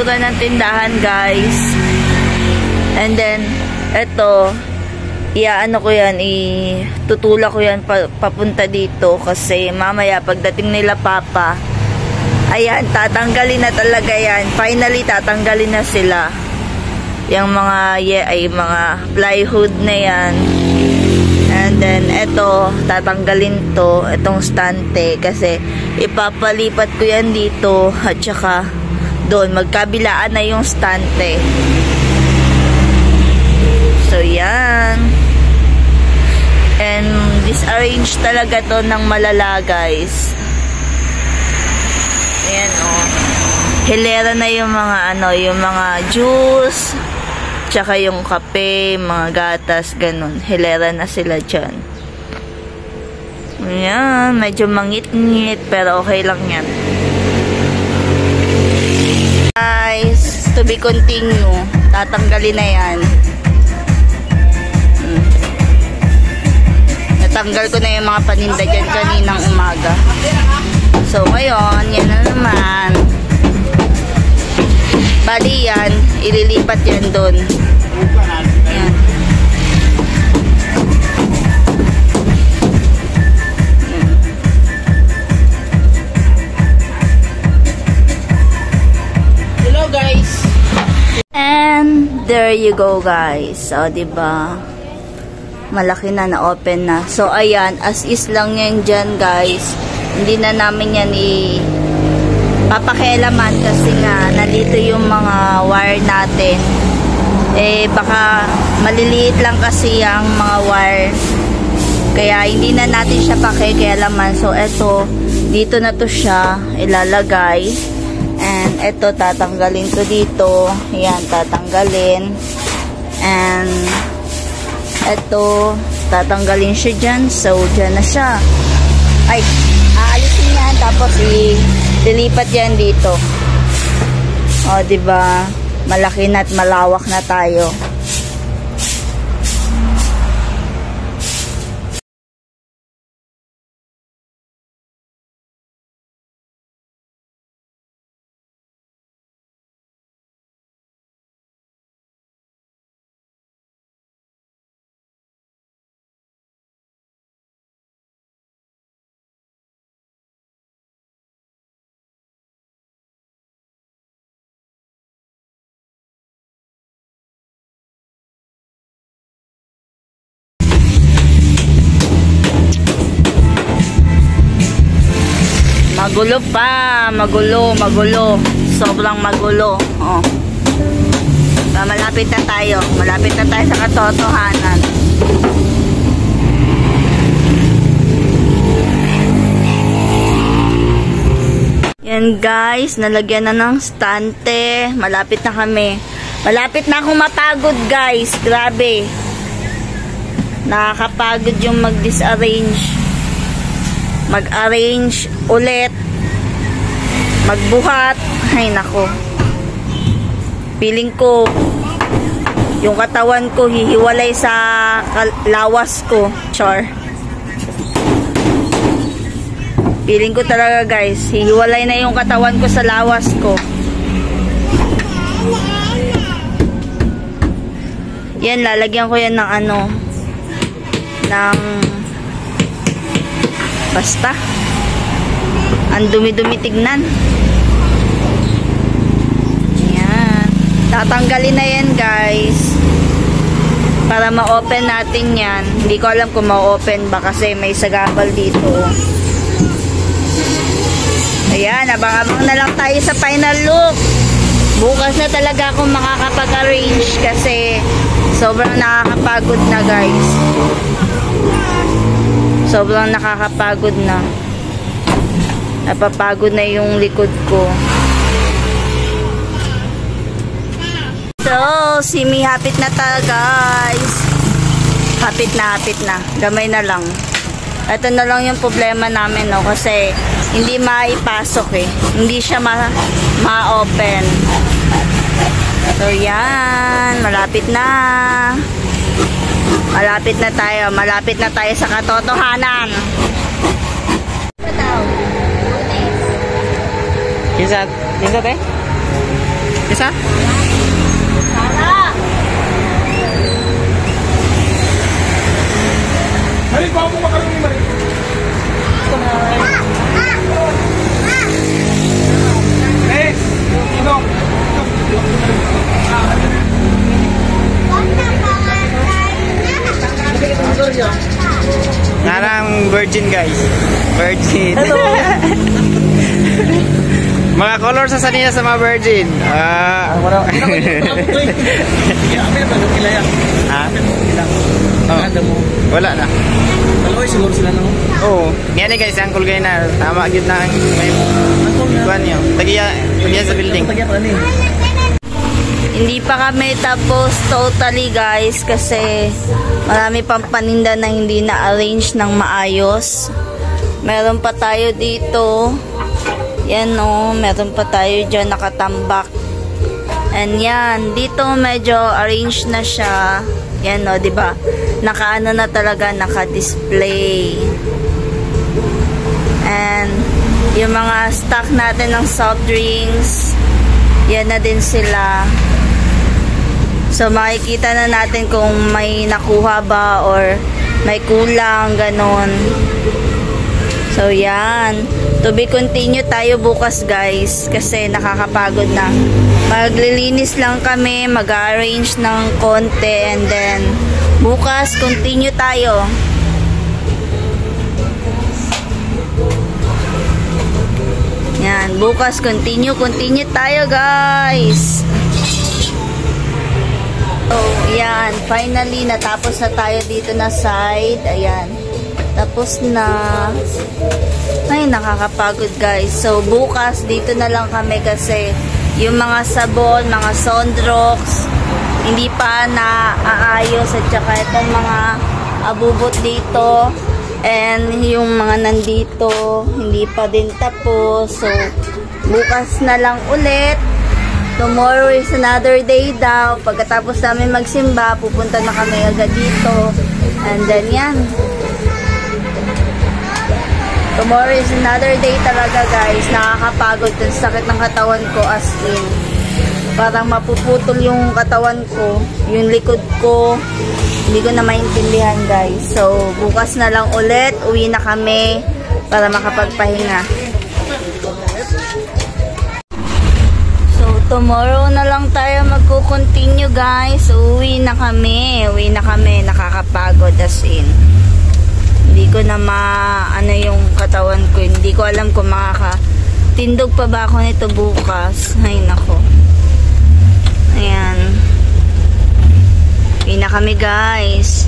itsura ng tindahan, guys. And then, eto, iaano ko yan, itutula ko yan papunta dito kasi mamaya pagdating nila papa, ayan, tatanggalin na talaga yan. Finally, tatanggalin na sila. Yung mga, mga plywood na yan. And then, eto, tatanggalin to, itong stante, kasi ipapalipat ko yan dito, at saka doon, magkabilaan na yung stante. So, yan. And, disarrange talaga to ng malala, guys. Ayan, oh. Hilera na yung mga, yung mga juice, tsaka yung kape, mga gatas, ganun. Hilera na sila dyan. Ayan, medyo mangit-ngit, pero okay lang yan. Guys, to be continue. Tatanggalin na yan. Natanggal ko na yung mga paninda dyan kaninang umaga. So, ngayon, yan na naman. Bali yan, ililipat yan doon. Yan. Hello, guys. And there you go, guys. So, diba? Malaki na, na-open na. So, ayan, as is lang yan dyan, guys. Hindi na namin yan papakialaman kasi nga nandito yung mga wire natin. Baka maliliit lang kasi yung mga wire. Kaya hindi na natin siya pakikialaman. So, eto, dito na to siya ilalagay. And eto, tatanggalin ko dito. Yan, tatanggalin. And eto, tatanggalin siya dyan. So, dyan na siya. Ay, aalisin yan. Tapos, dilipat yan dito. O, diba? Malaki na at malawak na tayo. Magulo pa, magulo. Sobrang magulo. Oh. Malapit na tayo sa katotohanan. Yan, guys, nalagyan na ng stante. Malapit na kami. Malapit na akong mapagod, guys. Grabe. Nakakapagod yung mag-disarrange. Mag-arrange ulit, magbuhat. Ay nako, feeling ko yung katawan ko hihiwalay sa lawas ko. Char, feeling ko talaga, guys, hihiwalay na yung katawan ko sa lawas ko. Yan, lalagyan ko yan ng ng basta. Ang dumi-dumi tignan. Ayan. Tatanggalin na yan, guys. Para ma-open natin yan. Hindi ko alam kung ma-open ba kasi may sagabal dito. Ayan. Abang-abang na lang tayo sa final look. Bukas na talaga akong makakapag-arrange kasi sobrang nakakapagod na, guys. Sobrang nakakapagod na. Napapagod na yung likod ko. So, semi-hapit na tayo, guys. Hapit na. Gamay na lang. Ito na lang yung problema namin, no? Kasi hindi maipasok eh. Hindi siya ma-open. So, yan. Malapit na. Malapit na tayo. Malapit na tayo sa katotohanan. Kinsa te? Isa? Mari, bawa mo makaroni, Mari. Next! Ino! Narang virgin guys. Virgin. Mga color sa sanina sa mga virgin. Wala na. Dalawa siguro sila no? Oo. Yan eh guys, uncle kayo na. Tama gid na ang may kuan niyo. Tagiya sa building. Hindi pa kami tapos totally guys kasi marami pang paninda na hindi na-arrange ng maayos. Meron pa tayo dito. Yan o, meron pa tayo dyan nakatambak. And yan, dito medyo arrange na siya. Yan o, diba? Nakaano na talaga, naka-display. And yung mga stock natin ng soft drinks, yan na din sila. So makikita na natin kung may nakuha ba or may kulang, ganon. So yan, to be continue tayo bukas guys kasi nakakapagod na. Maglilinis lang kami, mag-arrange ng konti and then bukas continue tayo. Yan, bukas continue tayo guys. So, yan. Finally, natapos na tayo dito na side. Ayan. Tapos na. Ay, nakakapagod guys. So, bukas, dito na lang kami kasi yung mga sabon, mga Sondrox, hindi pa naaayos. At saka itong mga abubot dito. And yung mga nandito, hindi pa din tapos. So, bukas na lang ulit. Tomorrow is another day daw. Pagkatapos namin magsimba, pupunta na kami agad dito. And then yan. Tomorrow is another day talaga guys. Nakakapagod. Yung sakit ng katawan ko as in. Parang mapuputol yung katawan ko. Yung likod ko. Hindi ko na maintindihan guys. So, bukas na lang ulit. Uwi na kami para makapagpahinga. Tomorrow na lang tayo magko-continue guys. Uwi na kami. Nakakapagod as in. Hindi ko na ano yung katawan ko. Hindi ko alam kung makakatindog pa ba ako nito bukas. Ay nako. Ayan. Uwi na kami guys.